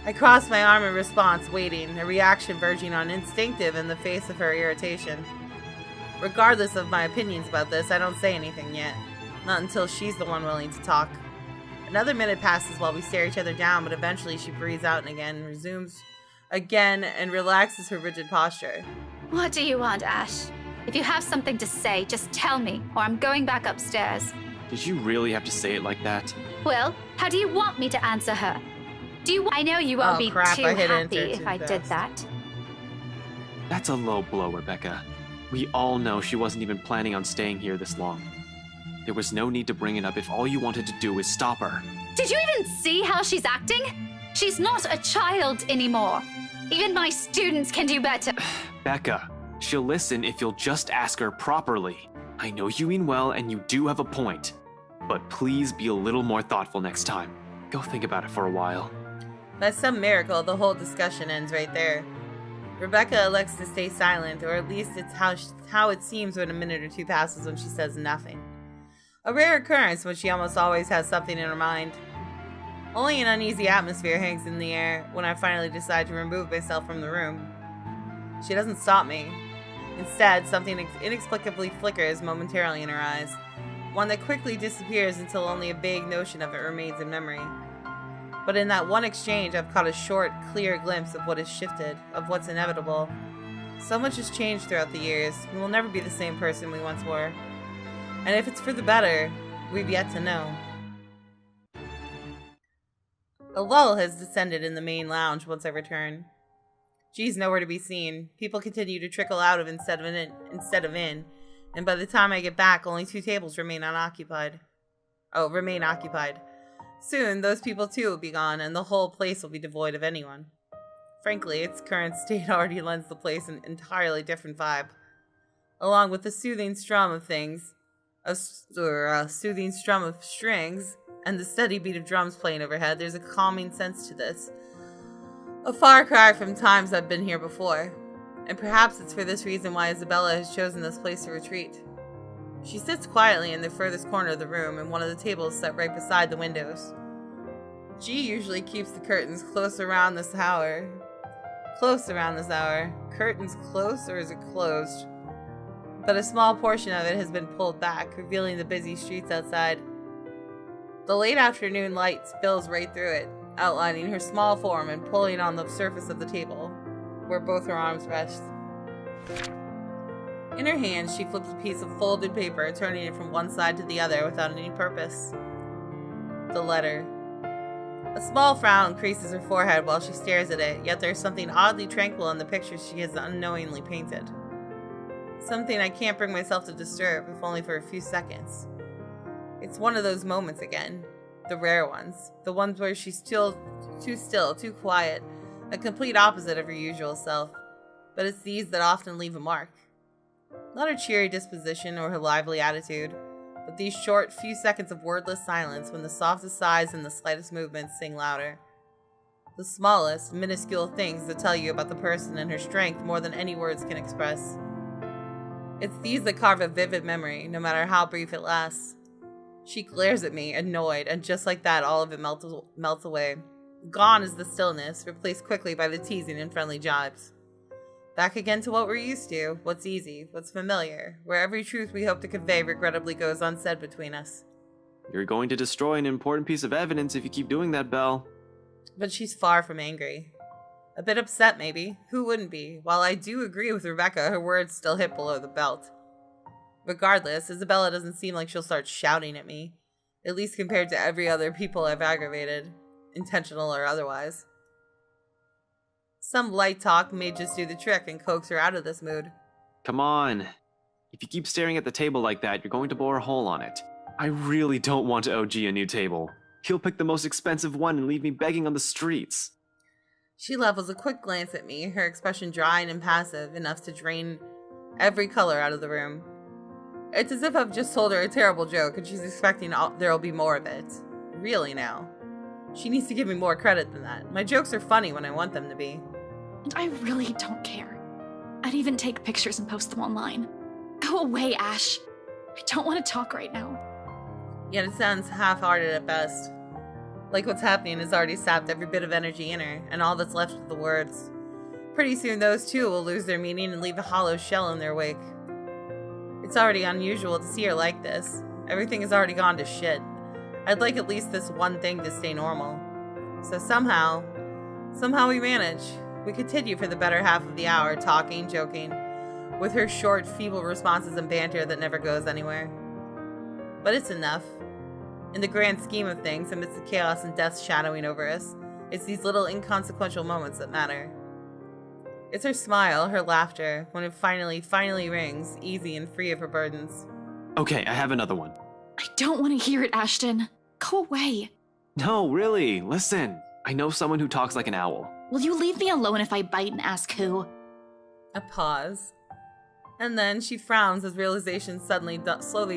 I cross my arm in response, waiting, a reaction verging on instinctive in the face of her irritation. Regardless of my opinions about this, I don't say anything yet. Not until she's the one willing to talk. Another minute passes while we stare each other down, but eventually she breathes out and again, resumes again, and relaxes her rigid posture. What do you want, Ash? If you have something to say, just tell me, or I'm going back upstairs. Did you really have to say it like that? Well, how do you want me to answer her? I know you won't be crap, too I hit happy enter if too I did fast. that. That's a low blow, Rebecca. We all know she wasn't even planning on staying here this long. There was no need to bring it up if all you wanted to do was stop her. Did you even see how she's acting? She's not a child anymore. Even my students can do better. Becca, she'll listen if you'll just ask her properly. I know you mean well and you do have a point, but please be a little more thoughtful next time. Go think about it for a while. By some miracle, the whole discussion ends right there. Rebecca elects to stay silent, or at least it's how it seems when a minute or two passes when she says nothing. A rare occurrence when she almost always has something in her mind. Only an uneasy atmosphere hangs in the air when I finally decide to remove myself from the room. She doesn't stop me. Instead, something inexplicably flickers momentarily in her eyes, one that quickly disappears until only a vague notion of it remains in memory. But in that one exchange, I've caught a short, clear glimpse of what has shifted, of what's inevitable. So much has changed throughout the years, and we'll never be the same person we once were. And if it's for the better, we've yet to know. A lull has descended in the main lounge once I return. G's nowhere to be seen. People continue to trickle out of instead of in, and by the time I get back, only 2 tables remain occupied. Soon, those people too will be gone, and the whole place will be devoid of anyone. Frankly, its current state already lends the place an entirely different vibe. Along with the soothing strum of things, a soothing strum of strings, and the steady beat of drums playing overhead, there's a calming sense to this. A far cry from times I've been here before. And perhaps it's for this reason why Isabella has chosen this place to retreat. She sits quietly in the furthest corner of the room, in one of the tables set right beside the windows. G usually keeps the curtains close around this hour. Curtains close, or is it closed? But a small portion of it has been pulled back, revealing the busy streets outside. The late afternoon light spills right through it, outlining her small form and pulling on the surface of the table, where both her arms rest. In her hand, she flips a piece of folded paper, turning it from one side to the other without any purpose. The letter. A small frown creases her forehead while she stares at it, yet there's something oddly tranquil in the picture she has unknowingly painted. Something I can't bring myself to disturb, if only for a few seconds. It's one of those moments again. The rare ones. The ones where she's too still, too quiet, a complete opposite of her usual self. But it's these that often leave a mark. Not her cheery disposition or her lively attitude, but these short few seconds of wordless silence when the softest sighs and the slightest movements sing louder. The smallest, minuscule things that tell you about the person and her strength more than any words can express. It's these that carve a vivid memory, no matter how brief it lasts. She glares at me, annoyed, and just like that, all of it melts away. Gone is the stillness, replaced quickly by the teasing and friendly jibes. Back again to what we're used to, what's easy, what's familiar, where every truth we hope to convey regrettably goes unsaid between us. You're going to destroy an important piece of evidence if you keep doing that, Belle. But she's far from angry. A bit upset, maybe. Who wouldn't be? While I do agree with Rebecca, her words still hit below the belt. Regardless, Isabella doesn't seem like she'll start shouting at me, at least compared to every other people I've aggravated. intentional or otherwise. Some light talk may just do the trick and coax her out of this mood. Come on. If you keep staring at the table like that, you're going to bore a hole on it. I really don't want to OG a new table. He'll pick the most expensive one and leave me begging on the streets. She levels a quick glance at me, her expression dry and impassive, enough to drain every color out of the room. It's as if I've just told her a terrible joke and she's expecting there'll be more of it. Really now. She needs to give me more credit than that. My jokes are funny when I want them to be. And I really don't care. I'd even take pictures and post them online. Go away, Ash. I don't want to talk right now. Yet it sounds half-hearted at best. Like what's happening has already sapped every bit of energy in her, and all that's left is the words. Pretty soon those too will lose their meaning and leave a hollow shell in their wake. It's already unusual to see her like this. Everything has already gone to shit. I'd like at least this one thing to stay normal. So somehow we manage. We continue for the better half of the hour, talking, joking, with her short, feeble responses and banter that never goes anywhere. But it's enough. In the grand scheme of things, amidst the chaos and death shadowing over us, it's these little inconsequential moments that matter. It's her smile, her laughter, when it finally rings, easy and free of her burdens. Okay, I have another one. I don't want to hear it, Ashton. Go away. No, really, listen. I know someone who talks like an owl. Will you leave me alone if I bite and ask who? A pause. And then she frowns as realization slowly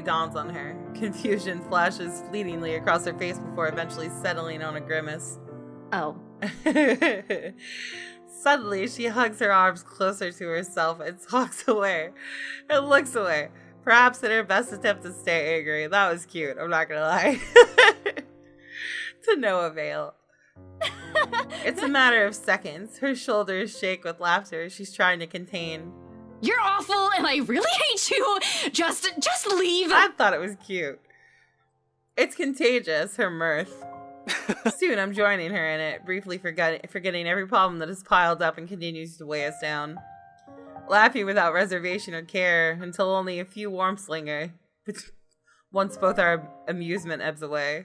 dawns on her. Confusion flashes fleetingly across her face before eventually settling on a grimace. Oh. Suddenly, she hugs her arms closer to herself and talks away and looks away. Perhaps in her best attempt to stay angry. That was cute, I'm not gonna lie. To no avail. It's a matter of seconds. Her shoulders shake with laughter she's trying to contain. You're awful and I really hate you. Just leave. I thought it was cute. It's contagious, her mirth. Soon I'm joining her in it, briefly forgetting every problem that has piled up and continues to weigh us down. Laughing without reservation or care until only a few warmths linger, once both our amusement ebbs away.